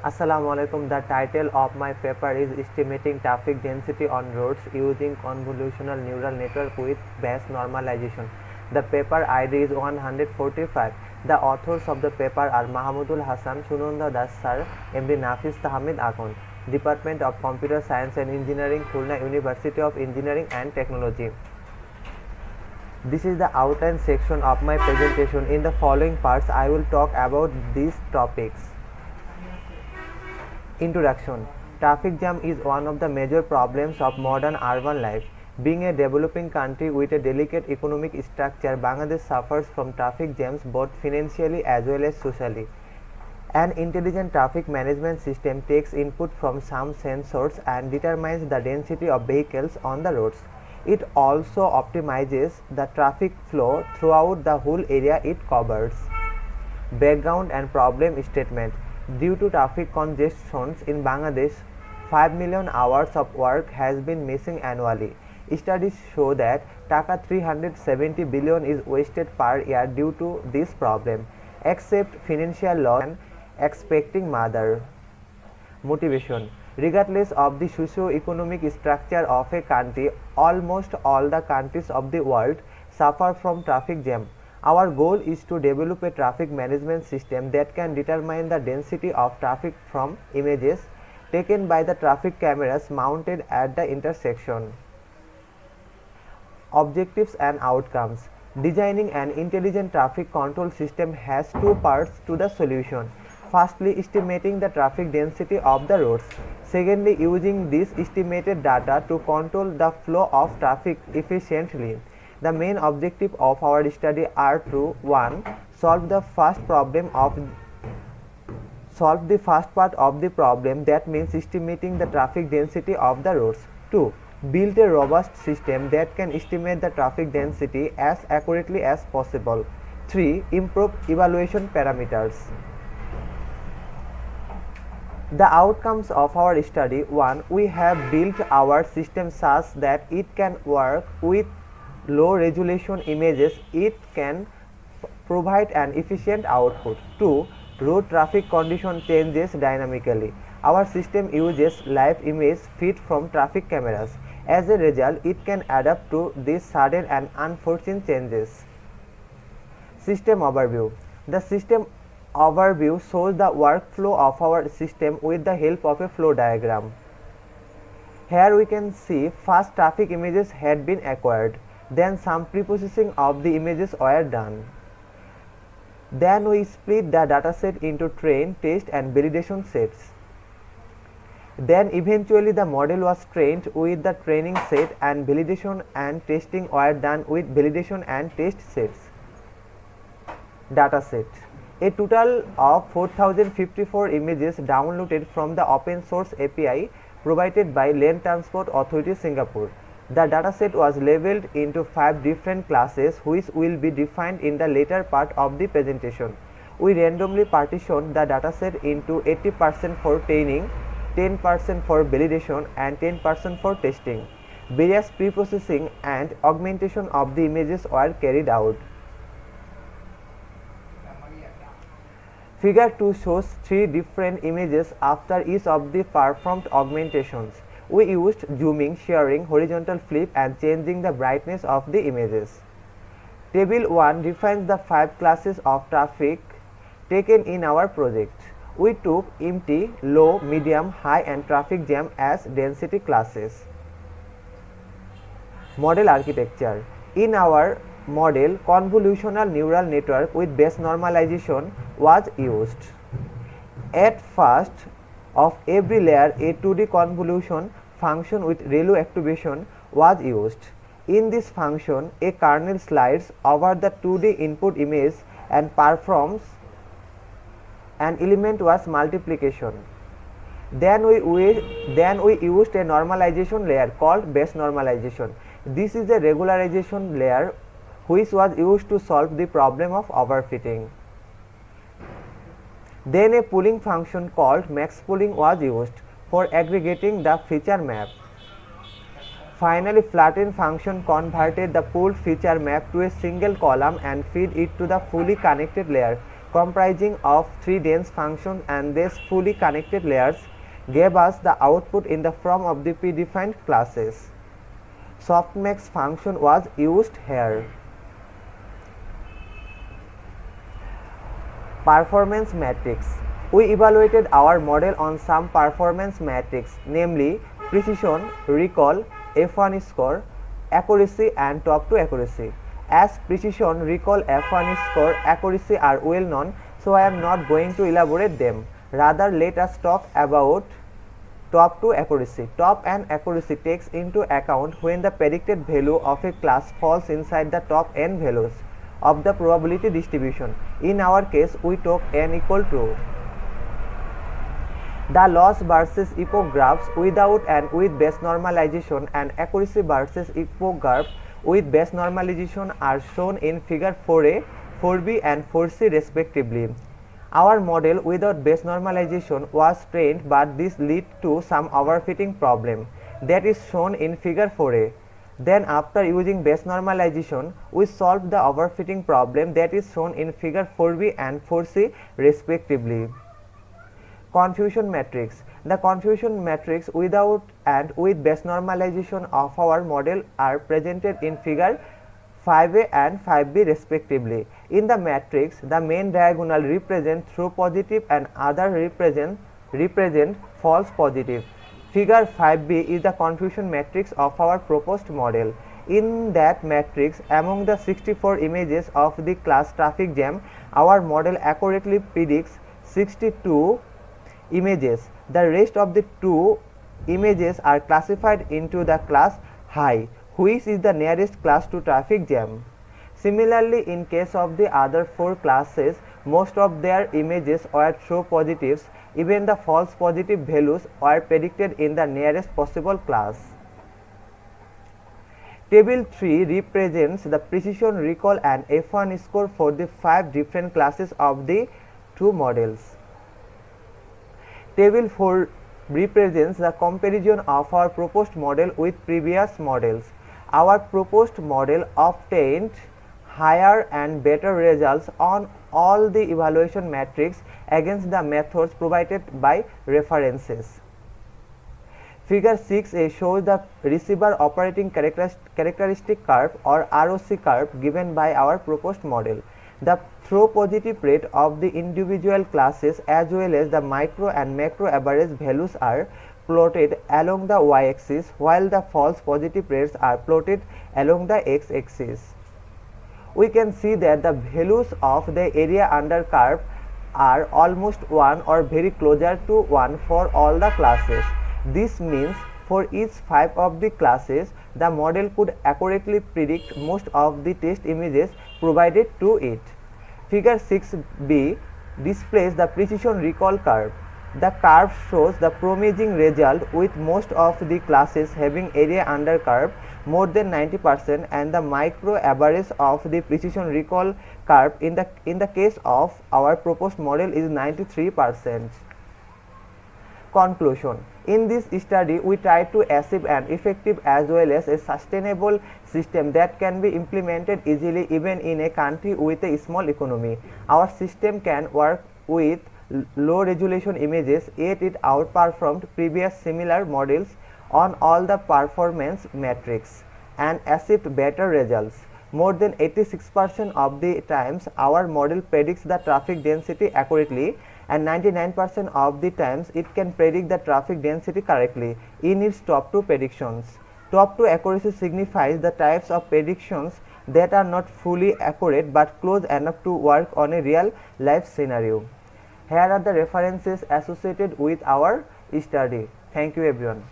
Assalamualaikum. The title of my paper is Estimating Traffic Density on Roads Using Convolutional Neural Network with Bayes Normalization. The paper ID is 145. The authors of the paper are Mahamudul Hassan, Sunanda Das Sir, MD Nafis Tahmid Akon, Department of Computer Science and Engineering, Khulna University of Engineering and Technology. This is the outline section of my presentation. In the following parts, I will talk about these topics. Introduction. Traffic jam is one of the major problems of modern urban life. Being a developing country with a delicate economic structure, Bangladesh suffers from traffic jams both financially as well as socially. An intelligent traffic management system takes input from some sensors and determines the density of vehicles on the roads. It also optimizes the traffic flow throughout the whole area it covers. Background and problem statement. Due to traffic congestions in Bangladesh, 5 million hours of work has been missing annually. Studies show that Taka 370 billion is wasted per year due to this problem, except financial loss and expecting mother. Motivation. Regardless of the socio-economic structure of a country, almost all the countries of the world suffer from traffic jam. Our goal is to develop a traffic management system that can determine the density of traffic from images taken by the traffic cameras mounted at the intersection. Objectives and outcomes. Designing an intelligent traffic control system has two parts to the solution. Firstly, estimating the traffic density of the roads. Secondly, using this estimated data to control the flow of traffic efficiently. The main objective of our study are to 1. Solve the first part of the problem, that means estimating the traffic density of the roads. 2. Build a robust system that can estimate the traffic density as accurately as possible. 3. Improve evaluation parameters. The outcomes of our study. 1. We have built our system such that it can work with low resolution images. It can provide an efficient output. 2. Road traffic condition changes dynamically. Our system uses live image feed from traffic cameras. As a result, it can adapt to these sudden and unforeseen changes. System overview. The system overview shows the workflow of our system with the help of a flow diagram. Here we can see first traffic images had been acquired. Then some preprocessing of the images were done. Then we split the dataset into train, test and validation sets. Then eventually the model was trained with the training set and validation and testing were done with validation and test sets. Dataset. A total of 4054 images downloaded from the open source API provided by Land Transport Authority Singapore. The dataset was labeled into 5 different classes which will be defined in the later part of the presentation. We randomly partitioned the dataset into 80% for training, 10% for validation and 10% for testing. Various preprocessing and augmentation of the images were carried out. Figure 2 shows 3 different images after each of the performed augmentations. We used zooming, shearing, horizontal flip and changing the brightness of the images. Table 1 defines the 5 classes of traffic taken in our project. We took empty, low, medium, high and traffic jam as density classes. Model architecture. In our model, convolutional neural network with Bayes normalization was used. At first of every layer, a 2D convolution function with ReLU activation was used. In this function, a kernel slides over the 2D input image and performs an element was multiplication. Then we used a normalization layer called Bayes normalization. This is a regularization layer which was used to solve the problem of overfitting. Then a pooling function called max pooling was used for aggregating the feature map. Finally, flatten function converted the pooled feature map to a single column and feed it to the fully connected layer comprising of 3 dense functions and these fully connected layers gave us the output in the form of the predefined classes. Softmax function was used here. Performance matrix. We evaluated our model on some performance metrics, namely precision, recall, F1 score, accuracy and top to accuracy. As precision, recall, F1 score, accuracy are well known, so I am not going to elaborate them. Rather, let us talk about top to accuracy. Top and accuracy takes into account when the predicted value of a class falls inside the top n values of the probability distribution. In our case, we took n equal to the loss versus epoch graphs without and with base normalization and accuracy versus epoch graph with base normalization are shown in figure 4a, 4b and 4c respectively. Our model without base normalization was trained, but this led to some overfitting problem that is shown in figure 4a. Then after using base normalization, we solved the overfitting problem that is shown in figure 4b and 4c respectively. Confusion matrix. The confusion matrix without and with base normalization of our model are presented in figure 5a and 5b respectively. In the matrix, the main diagonal represent true positive and other represent false positive. Figure 5b is the confusion matrix of our proposed model. In that matrix, among the 64 images of the class traffic jam, our model accurately predicts 62 images. The rest of the 2 images are classified into the class high, which is the nearest class to traffic jam. Similarly, in case of the other 4 classes, most of their images were true positives. Even the false positive values were predicted in the nearest possible class. Table 3 represents the precision, recall and F1 score for the 5 different classes of the 2 models. Table 4 represents the comparison of our proposed model with previous models. Our proposed model obtained higher and better results on all the evaluation metrics against the methods provided by references. Figure 6a shows the receiver operating characteristic curve or ROC curve given by our proposed model. The throw positive rate of the individual classes as well as the micro and macro average values are plotted along the y-axis, while the false positive rates are plotted along the x-axis. We can see that the values of the area under curve are almost 1 or very closer to 1 for all the classes. This means for each 5 of the classes, the model could accurately predict most of the test images provided to it. Figure 6b displays the precision recall curve. The curve shows the promising result with most of the classes having area under curve more than 90% and the micro average of the precision recall curve in the case of our proposed model is 93%. Conclusion. In this study, we try to achieve an effective as well as a sustainable system that can be implemented easily even in a country with a small economy. Our system can work with low resolution images, yet it outperformed previous similar models on all the performance metrics and achieved better results. More than 86% of the times our model predicts the traffic density accurately and 99% of the times it can predict the traffic density correctly in its top 2 predictions. Top 2 accuracy signifies the types of predictions that are not fully accurate but close enough to work on a real life scenario. Here are the references associated with our study. Thank you everyone.